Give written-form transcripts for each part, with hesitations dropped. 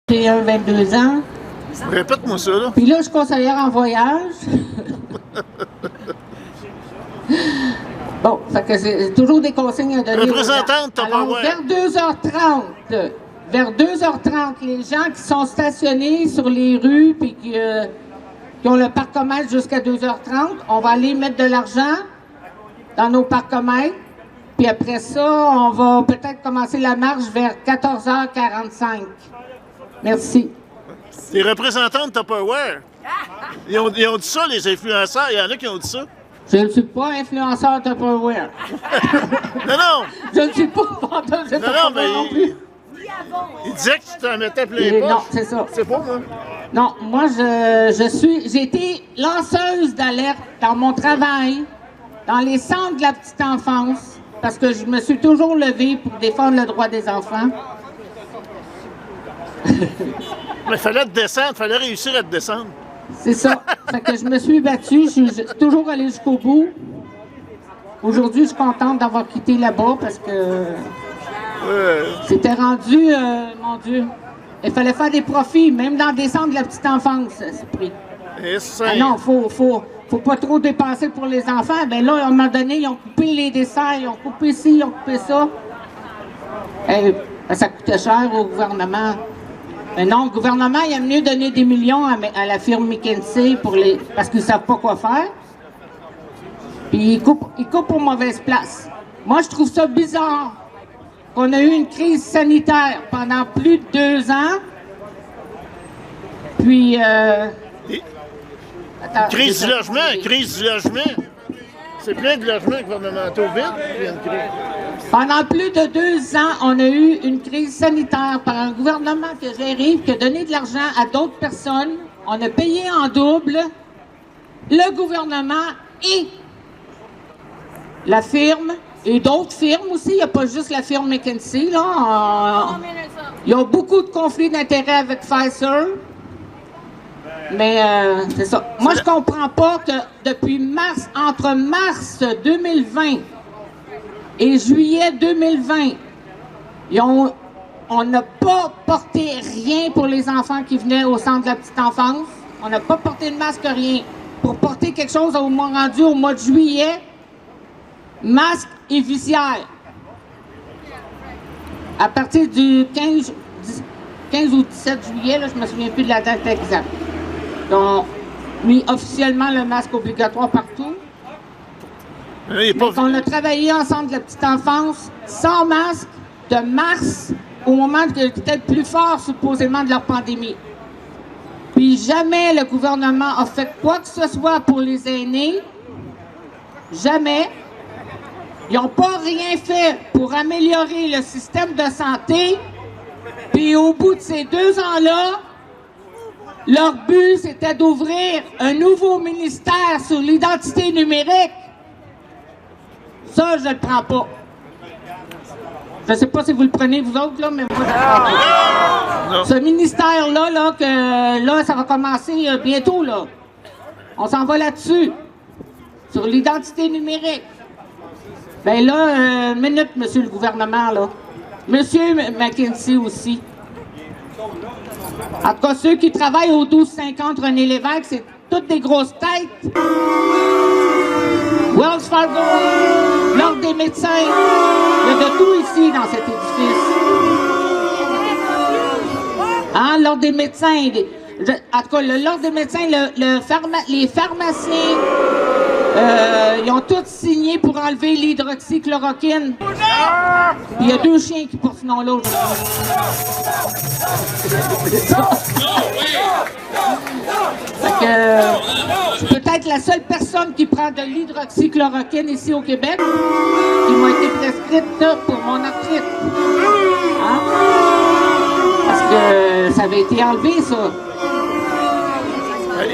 J'ai 22 ans. Répète-moi ça, là. Puis là, je suis conseillère en voyage. Bon, fait que c'est toujours des consignes à donner. Représentante, t'as pas ouais. Vers 2h30, les gens qui sont stationnés sur les rues puis qui ont le parcomètre jusqu'à 2h30, on va aller mettre de l'argent dans nos parcomètres. Puis après ça, on va peut-être commencer la marche vers 14h45. Merci. Les représentants de Tupperware, ils ont dit ça, les influenceurs. Il y en a qui ont dit ça. Je ne suis pas influenceur Tupperware. Non! Je ne suis pas vendeur de Tupperware non plus. Il disait que tu t'en mettais plein les poches. Non, c'est ça. C'est pas moi. Non, moi, j'ai été lanceuse d'alerte dans mon travail, dans les centres de la petite enfance, parce que je me suis toujours levée pour défendre le droit des enfants. Mais il fallait te descendre, il fallait réussir à te descendre. C'est ça. Fait que je me suis battue, je suis toujours allée jusqu'au bout. Aujourd'hui, je suis contente d'avoir quitté là-bas parce que c'était rendu, mon Dieu, il fallait faire des profits, même dans des centres de la petite enfance, c'est pris. Ah non, faut pas trop dépenser pour les enfants. Ben là, à un moment donné, ils ont coupé les desserts, ils ont coupé ci, ils ont coupé ça. Ben, ça coûtait cher au gouvernement. Mais non, le gouvernement, il a mieux donner des millions à la firme McKinsey parce qu'ils ne savent pas quoi faire. Puis ils coupent aux mauvaises places. Moi, je trouve ça bizarre qu'on a eu une crise sanitaire pendant plus de 2 ans. Puis... crise du logement. C'est plein de logements gouvernementaux vides. Pendant plus de 2 ans, on a eu une crise sanitaire par un gouvernement qui a géré, qui a donné de l'argent à d'autres personnes. On a payé en double le gouvernement et la firme, et d'autres firmes aussi. Il n'y a pas juste la firme McKinsey, là. Il y a beaucoup de conflits d'intérêts avec Pfizer. Mais c'est ça. Moi, je comprends pas que depuis entre mars 2020 et juillet 2020, on n'a pas porté rien pour les enfants qui venaient au centre de la petite enfance. On n'a pas porté de masque, rien. Pour porter quelque chose au mois rendu au mois de juillet, masque et visière. À partir du 15 ou 17 juillet, là, je ne me souviens plus de la date exacte. Donc, mis officiellement le masque obligatoire partout. On a travaillé ensemble de la petite enfance, sans masque, de mars au moment qui était le plus fort, supposément, de leur pandémie. Puis jamais le gouvernement a fait quoi que ce soit pour les aînés. Jamais. Ils n'ont pas rien fait pour améliorer le système de santé. Puis au bout de ces 2 ans-là, leur but, c'était d'ouvrir un nouveau ministère sur l'identité numérique. Ça, je ne le prends pas. Je ne sais pas si vous le prenez, vous autres, là, mais moi, je ne le prends pas. Ce ministère-là, là, ça va commencer bientôt, là. On s'en va là-dessus, sur l'identité numérique. Bien là, une minute, monsieur le gouvernement, là. Monsieur McKinsey aussi. En tout cas, ceux qui travaillent au 1250 René Lévesque, c'est toutes des grosses têtes. Wells Fargo, l'Ordre des médecins, il y a de tout ici dans cet édifice. Hein, l'Ordre des médecins, en tout cas, l'Ordre des médecins, les pharmaciens, ils ont tous signé pour enlever l'hydroxychloroquine. Il y a 2 chiens qui portent ce nom-là aujourd'hui. Je suis peut-être la seule personne qui prend de l'hydroxychloroquine ici au Québec, qui m'a été prescrite pour mon arthrite. Hein? Parce que ça avait été enlevé, ça.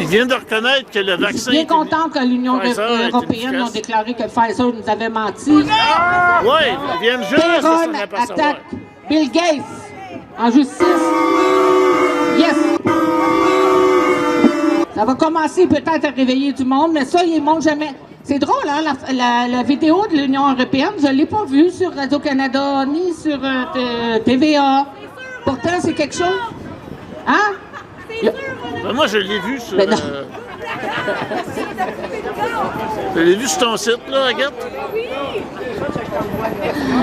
Ils viennent de reconnaître que le vaccin... Je suis bien content que l'Union européenne a déclaré que Pfizer nous avait menti. Oui, ils viennent juste de s'en apercevoir. Attaque Bill Gates en justice. Yes! Ça va commencer peut-être à réveiller du monde, mais ça, ils ne montrent jamais. C'est drôle, hein, la vidéo de l'Union européenne, je ne l'ai pas vue sur Radio-Canada ni sur TVA. Pourtant, c'est quelque chose. Hein? Ben, moi, je l'ai vu sur... Ben non. Je l'ai vu sur ton site, là, Agathe.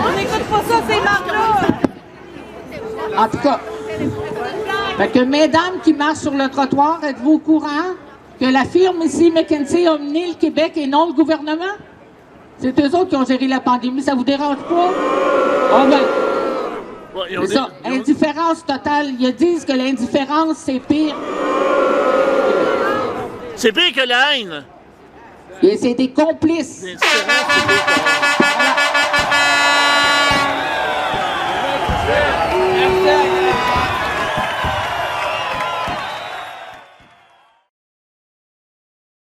On n'écoute pas ça, ces marques-là! En tout cas, fait que mesdames qui marchent sur le trottoir, êtes-vous au courant que la firme ici, McKinsey, a mené le Québec et non le gouvernement? C'est eux autres qui ont géré la pandémie, ça vous dérange pas? Ah ben, Ouais, ils ont c'est des- ça, ils ont- indifférence totale. Ils disent que l'indifférence, c'est pire. C'est pire que la haine. Et c'est des complices. L'indifférence, c'est pire que la haine.